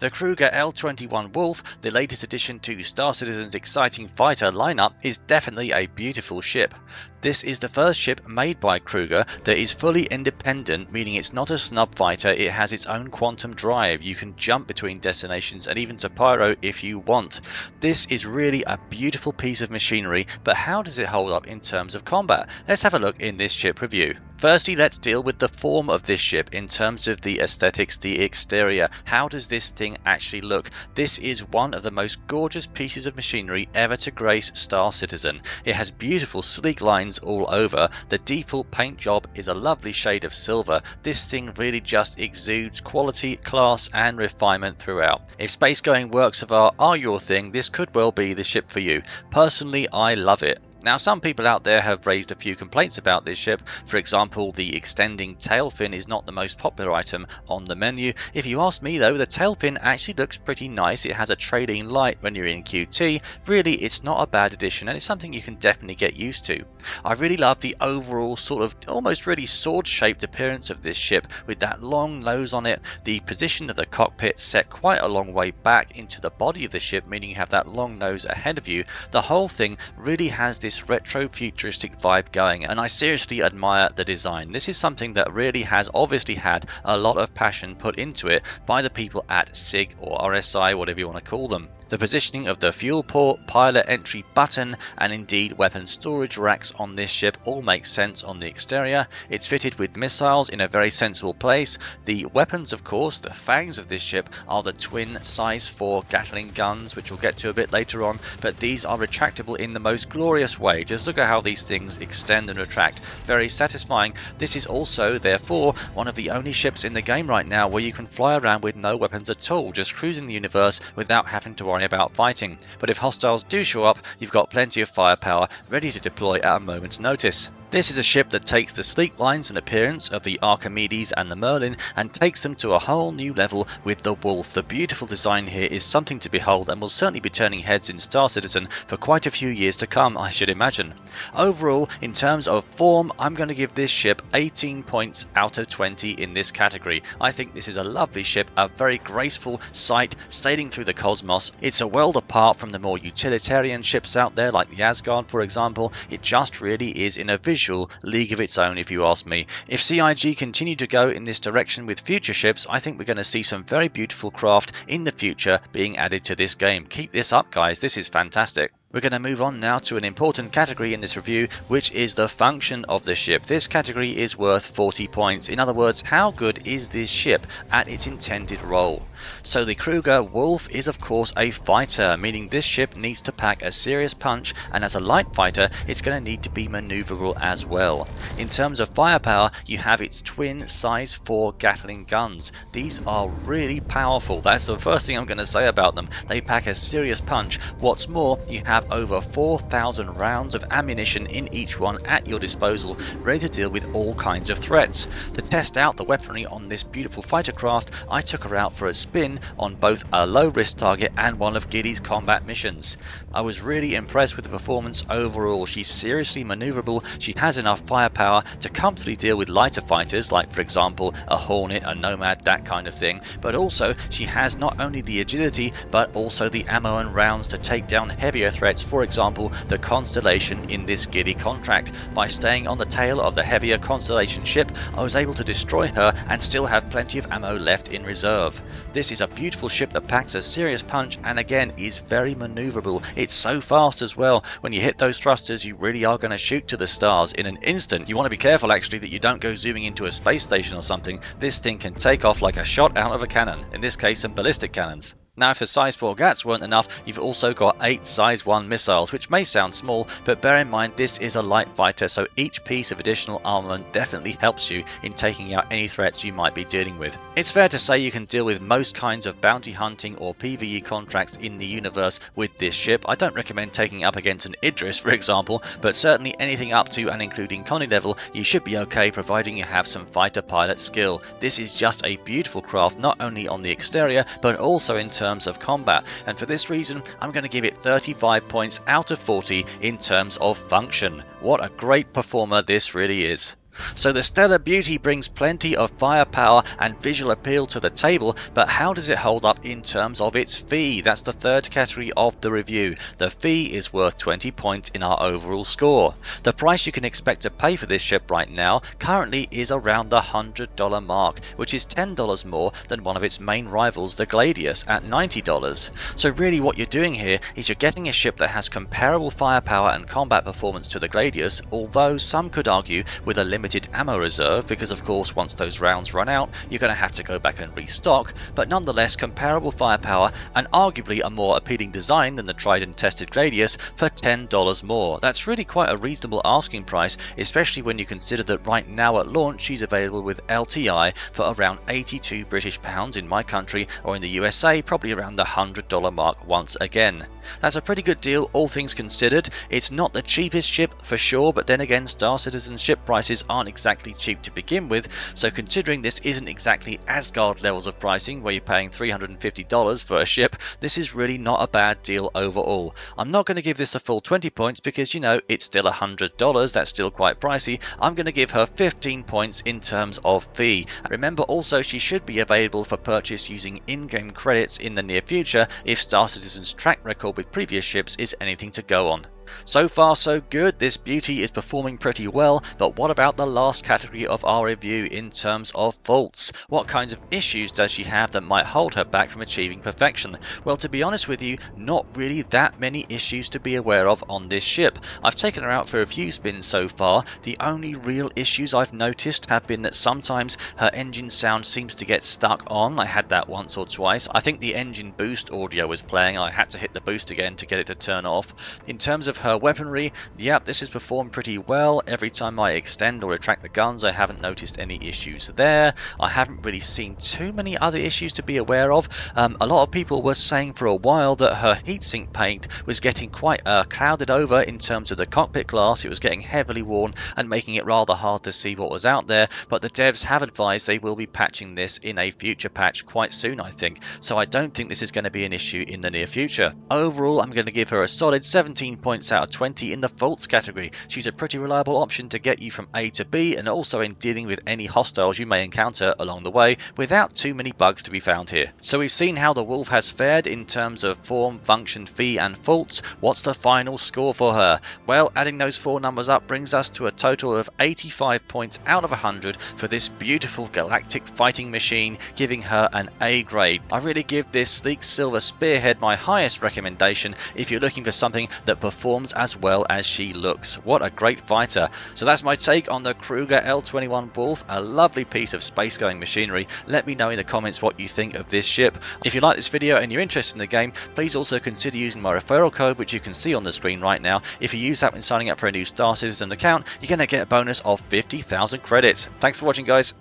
The Kruger L-21 Wolf, the latest addition to Star Citizen's exciting fighter lineup, is definitely a beautiful ship. This is the first ship made by Kruger that is fully independent, meaning it's not a snub fighter, it has its own quantum drive. You can jump between destinations and even to Pyro if you want. This is really a beautiful piece of machinery, but how does it hold up in terms of combat? Let's have a look in this ship review. Firstly, let's deal with the form of this ship in terms of the aesthetics, the exterior. How does this thing actually look? This is one of the most gorgeous pieces of machinery ever to grace Star Citizen. It has beautiful sleek lines all over. The default paint job is a lovely shade of silver. This thing really just exudes quality, class and refinement throughout. If space-going works of art are your thing, this could well be the ship for you. Personally, I love it. Now, some people out there have raised a few complaints about this ship. For example, the extending tail fin is not the most popular item on the menu. If you ask me though, the tail fin actually looks pretty nice. It has a trailing light when you're in QT. Really, it's not a bad addition and it's something you can definitely get used to. I really love the overall sort of almost really sword-shaped appearance of this ship with that long nose on it. The position of the cockpit set quite a long way back into the body of the ship, meaning you have that long nose ahead of you. The whole thing really has this retro futuristic vibe going, and I seriously admire the design. This is something that really has obviously had a lot of passion put into it by the people at SIG or RSI, whatever you want to call them. The positioning of the fuel port, pilot entry button and indeed weapon storage racks on this ship all make sense on the exterior. It's fitted with missiles in a very sensible place. The weapons, of course, the fangs of this ship are the twin size 4 Gatling guns, which we'll get to a bit later on, but these are retractable in the most glorious way. Just look at how these things extend and retract. Very satisfying. This is also, therefore, one of the only ships in the game right now where you can fly around with no weapons at all, just cruising the universe without having to worry about fighting. But if hostiles do show up, you've got plenty of firepower ready to deploy at a moment's notice. This is a ship that takes the sleek lines and appearance of the Archimedes and the Merlin and takes them to a whole new level with the Wolf. The beautiful design here is something to behold and will certainly be turning heads in Star Citizen for quite a few years to come, I should imagine. Overall, in terms of form, I'm going to give this ship 18 points out of 20 in this category. I think this is a lovely ship, a very graceful sight sailing through the cosmos. It's a world apart from the more utilitarian ships out there like the Asgard, for example. It just really is in a visual league of its own, if you ask me. If CIG continue to go in this direction with future ships, I think we're going to see some very beautiful craft in the future being added to this game. Keep this up, guys. This is fantastic. We're going to move on now to an important category in this review, which is the function of the ship. This category is worth 40 points. In other words, how good is this ship at its intended role? So the Kruger Wolf is of course a fighter, meaning this ship needs to pack a serious punch, and as a light fighter, it's going to need to be maneuverable as well. In terms of firepower, you have its twin size 4 Gatling guns. These are really powerful. That's the first thing I'm going to say about them. They pack a serious punch. What's more, you have over 4,000 rounds of ammunition in each one at your disposal, ready to deal with all kinds of threats. To test out the weaponry on this beautiful fighter craft, I took her out for a spin on both a low risk target and one of Giddy's combat missions. I was really impressed with the performance overall. She's seriously maneuverable, she has enough firepower to comfortably deal with lighter fighters like, for example, a Hornet, a Nomad, that kind of thing, but also she has not only the agility but also the ammo and rounds to take down heavier threats. For example, the Constellation in this Giddy contract. By staying on the tail of the heavier Constellation ship, I was able to destroy her and still have plenty of ammo left in reserve. This is a beautiful ship that packs a serious punch and again is very maneuverable. It's so fast as well. When you hit those thrusters, you really are going to shoot to the stars in an instant. You want to be careful actually that you don't go zooming into a space station or something. This thing can take off like a shot out of a cannon, in this case some ballistic cannons. Now, if the size 4 Gats weren't enough, you've also got 8 size 1 missiles, which may sound small, but bear in mind this is a light fighter, so each piece of additional armament definitely helps you in taking out any threats you might be dealing with. It's fair to say you can deal with most kinds of bounty hunting or PvE contracts in the universe with this ship. I don't recommend taking up against an Idris, for example, but certainly anything up to and including Connie level, you should be okay providing you have some fighter pilot skill. This is just a beautiful craft, not only on the exterior, but also in terms of combat, and for this reason I'm going to give it 35 points out of 40 in terms of function. What a great performer this really is. So the Stellar Beauty brings plenty of firepower and visual appeal to the table, but how does it hold up in terms of its fee? That's the third category of the review. The fee is worth 20 points in our overall score. The price you can expect to pay for this ship right now currently is around the $100 mark, which is $10 more than one of its main rivals, the Gladius, at $90. So really what you're doing here is you're getting a ship that has comparable firepower and combat performance to the Gladius, although some could argue with a limited ammo reserve, because of course once those rounds run out you're going to have to go back and restock, but nonetheless comparable firepower and arguably a more appealing design than the tried and tested Gladius for $10 more. That's really quite a reasonable asking price, especially when you consider that right now at launch she's available with LTI for around 82 British pounds in my country, or in the USA probably around the $100 mark once again. That's a pretty good deal all things considered. It's not the cheapest ship for sure, but then again Star Citizen ship prices aren't exactly cheap to begin with, so considering this isn't exactly Asgard levels of pricing where you're paying $350 for a ship, this is really not a bad deal overall. I'm not going to give this a full 20 points because, you know, it's still $100, that's still quite pricey. I'm going to give her 15 points in terms of fee. Remember also she should be available for purchase using in-game credits in the near future if Star Citizen's track record with previous ships is anything to go on. So far so good, this beauty is performing pretty well, but what about the last category of our review in terms of faults? What kinds of issues does she have that might hold her back from achieving perfection? Well, to be honest with you, not really that many issues to be aware of on this ship. I've taken her out for a few spins so far. The only real issues I've noticed have been that sometimes her engine sound seems to get stuck on. I had that once or twice. I think the engine boost audio was playing. I had to hit the boost again to get it to turn off. In terms of her weaponry, yep, this has performed pretty well. Every time I extend or retract the guns, I haven't noticed any issues there. I haven't really seen too many other issues to be aware of. A lot of people were saying for a while that her heatsink paint was getting quite clouded over in terms of the cockpit glass. It was getting heavily worn and making it rather hard to see what was out there, but the devs have advised they will be patching this in a future patch quite soon, I think, so I don't think this is going to be an issue in the near future. Overall, I'm going to give her a solid 17 points out of 20 in the faults category. She's a pretty reliable option to get you from A to B, and also in dealing with any hostiles you may encounter along the way without too many bugs to be found here. So we've seen how the Wolf has fared in terms of form, function, fee and faults. What's the final score for her? Well, adding those four numbers up brings us to a total of 85 points out of 100 for this beautiful galactic fighting machine, giving her an A grade. I really give this sleek silver spearhead my highest recommendation if you're looking for something that performs as well as she looks. What a great fighter. So that's my take on the Kruger L-21 Wolf, a lovely piece of space going machinery. Let me know in the comments what you think of this ship. If you like this video and you're interested in the game, please also consider using my referral code, which you can see on the screen right now. If you use that when signing up for a new Star Citizen account, you're going to get a bonus of 50,000 credits. Thanks for watching, guys.